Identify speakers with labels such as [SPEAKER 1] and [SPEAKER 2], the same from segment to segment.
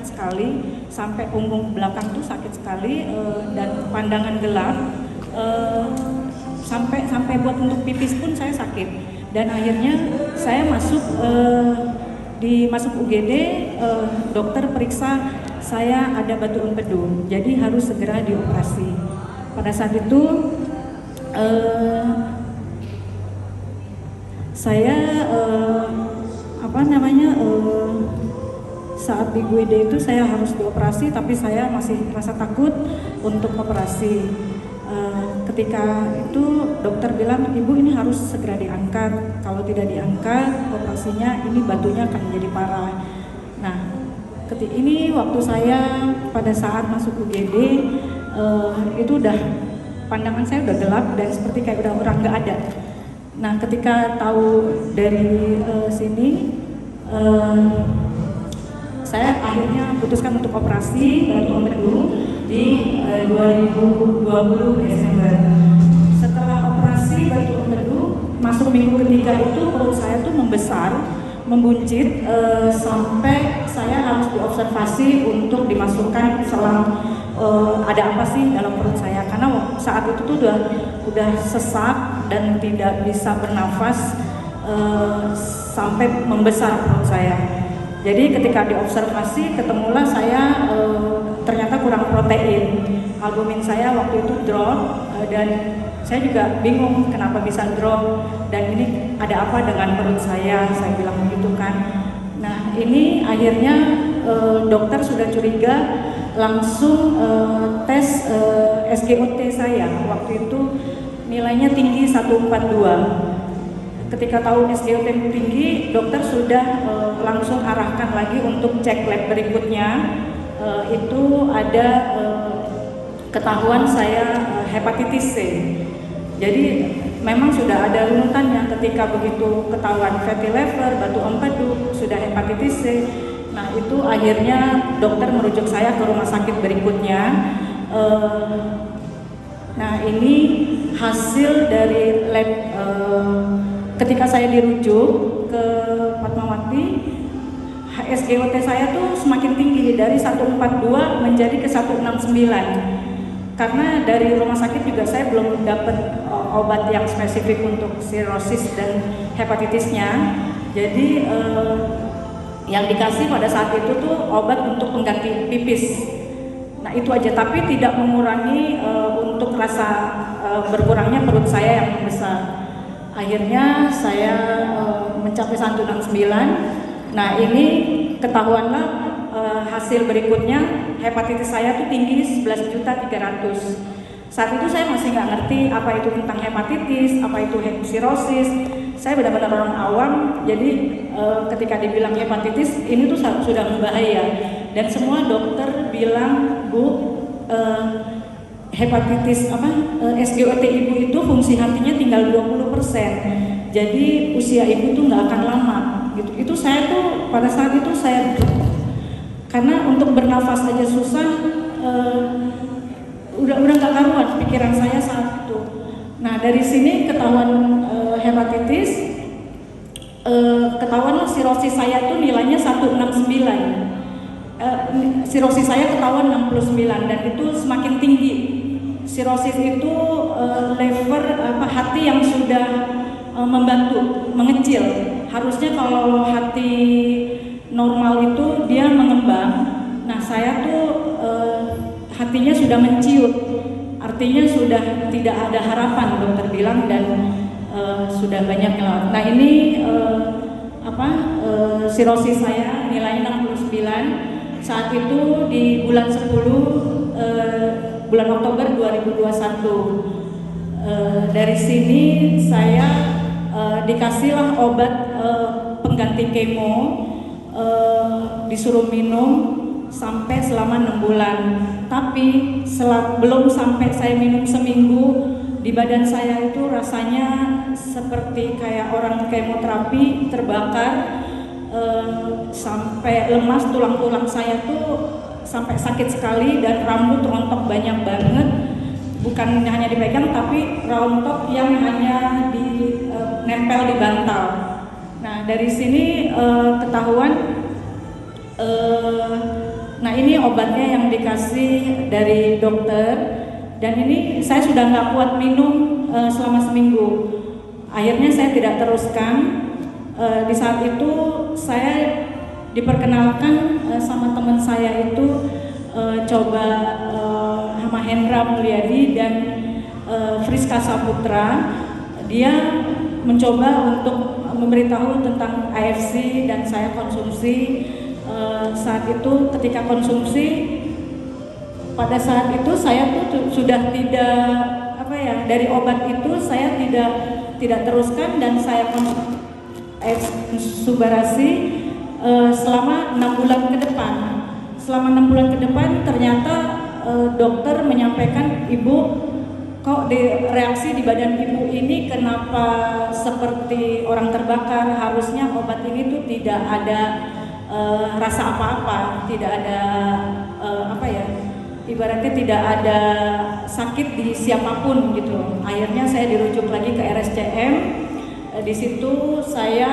[SPEAKER 1] sekali, sampai punggung belakang tuh sakit sekali, dan pandangan gelap, sampai buat untuk pipis pun saya sakit. Dan akhirnya saya masuk UGD, dokter periksa saya ada batu empedu, jadi harus segera dioperasi. Pada saat itu saya saat di UGD itu saya harus dioperasi, tapi saya masih merasa takut untuk operasi. Ketika itu dokter bilang, ibu ini harus segera diangkat, kalau tidak diangkat operasinya ini batunya akan menjadi parah. Nah, ini waktu saya pada saat masuk UGD, itu udah pandangan saya udah gelap dan seperti kayak udah orang nggak ada. Nah, ketika tahu dari sini, saya akhirnya putuskan untuk operasi batu empedu di 2020 Desember. Setelah operasi batu empedu, masuk minggu ketiga itu perut saya tuh membesar, membuncit, sampai saya harus diobservasi untuk dimasukkan selang ada apa sih dalam perut saya, karena saat itu tuh udah sesak dan tidak bisa bernafas, sampai membesar perut saya. Jadi ketika diobservasi ketemulah saya ternyata kurang protein, albumin saya waktu itu drop, dan saya juga bingung kenapa bisa drop dan ini ada apa dengan perut saya bilang begitu kan. Nah, ini akhirnya dokter sudah curiga, langsung tes SGOT saya. Waktu itu nilainya tinggi 142. Ketika tahu SGOT tinggi, dokter sudah langsung arahkan lagi untuk cek lab berikutnya. Itu ada ketahuan saya hepatitis C. Jadi memang sudah ada runutannya, ketika begitu ketahuan fatty liver, batu empedu, sudah hepatitis C. Nah, itu akhirnya dokter merujuk saya ke rumah sakit berikutnya. Nah, ini hasil dari lab ketika saya dirujuk ke Fatmawati, SGOT saya tuh semakin tinggi dari 142 menjadi ke 169. Karena dari rumah sakit juga saya belum dapat obat yang spesifik untuk sirosis dan hepatitisnya. Jadi yang dikasih pada saat itu tuh obat untuk pengganti pipis. Nah, itu aja, tapi tidak mengurangi untuk rasa berkurangnya perut saya yang besar. Akhirnya saya mencapai 169. Nah, ini ketahuanlah hasil berikutnya, hepatitis saya tuh tinggi 11.300.000. Saat itu saya masih nggak ngerti apa itu tentang hepatitis, apa itu sirosis. Saya benar-benar orang awam, jadi ketika dibilang hepatitis ini tuh sudah berbahaya. Dan semua dokter bilang, Bu, hepatitis SGOT ibu itu fungsi hatinya tinggal 20%. Jadi usia ibu tuh nggak akan lama gitu. Itu saya tuh pada saat itu saya, karena untuk bernafas aja susah, udah nggak karuan pikiran saya saat itu. Nah, dari sini ketahuan hepatitis, ketahuan sirosis saya tuh nilainya 169. Sirosis saya ketahuan 69 dan itu semakin tinggi. Sirosis itu liver hati yang sudah membantu mengecil. Harusnya kalau hati normal itu dia mengembang. Nah, saya tuh hatinya sudah menciut. Artinya sudah tidak ada harapan, dokter bilang, dan sudah banyak kelewat. Nah, ini sirosis saya nilainya 69. Saat itu di bulan 10 bulan Oktober 2021. Dari sini saya dikasihlah obat pengganti kemo, disuruh minum sampai selama 6 bulan. Tapi belum sampai saya minum seminggu, di badan saya itu rasanya seperti kayak orang kemoterapi terbakar, sampai lemas, tulang-tulang saya tuh sampai sakit sekali, dan rambut rontok banyak banget, bukan hanya dipegang tapi rontok yang hanya nempel di bantal. Nah, dari sini ketahuan Nah ini obatnya yang dikasih dari dokter, dan ini saya sudah nggak kuat minum selama seminggu. Akhirnya saya tidak teruskan. Di saat itu saya diperkenalkan sama teman saya itu coba sama Hendra Mulyadi dan Friska Saputra. Dia mencoba untuk memberitahu tentang AFC dan saya konsumsi. Saat itu ketika konsumsi, pada saat itu saya tuh sudah tidak dari obat itu saya tidak teruskan, dan saya konsumsi Subarasi selama 6 bulan ke depan. Selama 6 bulan ke depan ternyata dokter menyampaikan, ibu kok reaksi di badan ibu ini kenapa seperti orang terbakar, harusnya obat ini tuh tidak ada rasa apa-apa, tidak ada ibaratnya tidak ada sakit di siapapun gitu. Akhirnya saya dirujuk lagi ke RSCM. Di situ saya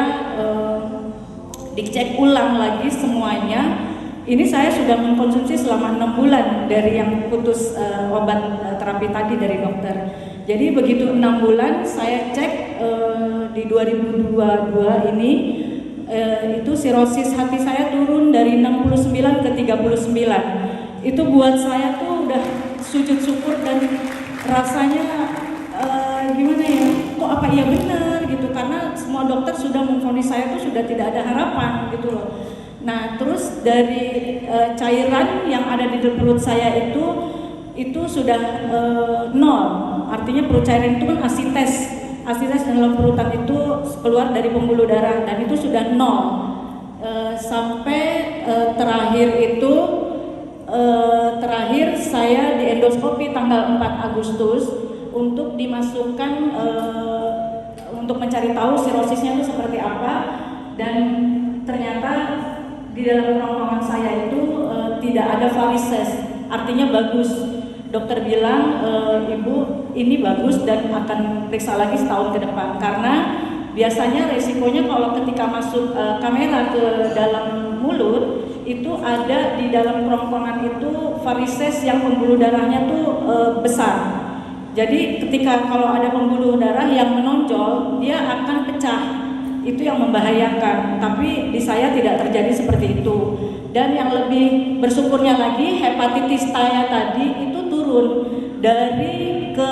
[SPEAKER 1] dicek ulang lagi semuanya. Ini saya sudah mengkonsumsi selama 6 bulan dari yang putus obat terapi tadi dari dokter. Jadi begitu 6 bulan saya cek di 2022 ini itu sirosis hati saya turun dari 69 ke 39. Itu buat saya tuh udah sujud syukur, dan rasanya gimana ya, kok apa iya benar gitu, karena semua dokter sudah memvonis saya tuh sudah tidak ada harapan gitu loh. Nah terus dari cairan yang ada di perut saya itu sudah nol, artinya perut cairan itu kan asites dalam perutan itu keluar dari pembuluh darah, dan itu sudah nol. Sampai terakhir saya di endoskopi tanggal 4 Agustus untuk dimasukkan untuk mencari tahu sirosisnya itu seperti apa, dan ternyata di dalam kerongkongan saya itu tidak ada varises, artinya bagus. Dokter bilang ibu ini bagus dan akan periksa lagi setahun ke depan, karena biasanya resikonya kalau ketika masuk kamera ke dalam mulut itu ada di dalam kerongkongan itu varises yang pembuluh darahnya tuh besar. Jadi ketika kalau ada pembuluh darah yang menonjol, dia akan pecah. Itu yang membahayakan. Tapi di saya tidak terjadi seperti itu. Dan yang lebih bersyukurnya lagi, hepatitis saya tadi itu turun dari ke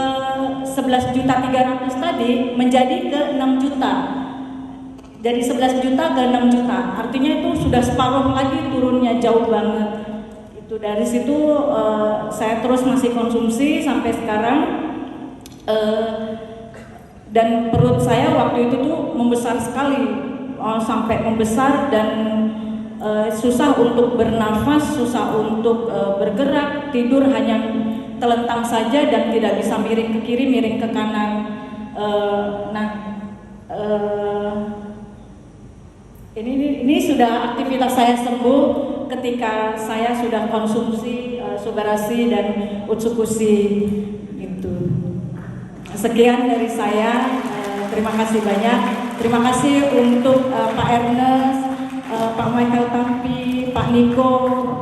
[SPEAKER 1] 11.300.000 tadi menjadi ke 6 juta. Dari 11 juta ke 6 juta. Artinya itu sudah separuh lagi turunnya, jauh banget. Itu dari situ saya terus masih konsumsi sampai sekarang. Dan perut saya waktu itu tuh membesar sekali, sampai membesar dan susah untuk bernafas, susah untuk bergerak, tidur hanya telentang saja dan tidak bisa miring ke kiri, miring ke kanan. Ini sudah aktivitas saya sembuh ketika saya sudah konsumsi Subarasi dan Utsukushi gitu. Sekian dari saya, terima kasih banyak. Terima kasih untuk Pak Ernest, Pak Michael Tampi, Pak Niko,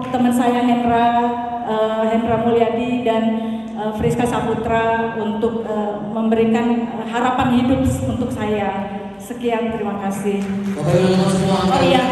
[SPEAKER 1] teman saya Hendra Mulyadi dan Friska Saputra untuk memberikan harapan hidup untuk saya. Sekian, terima kasih.
[SPEAKER 2] Bapak Ibu semua.
[SPEAKER 1] Oh iya.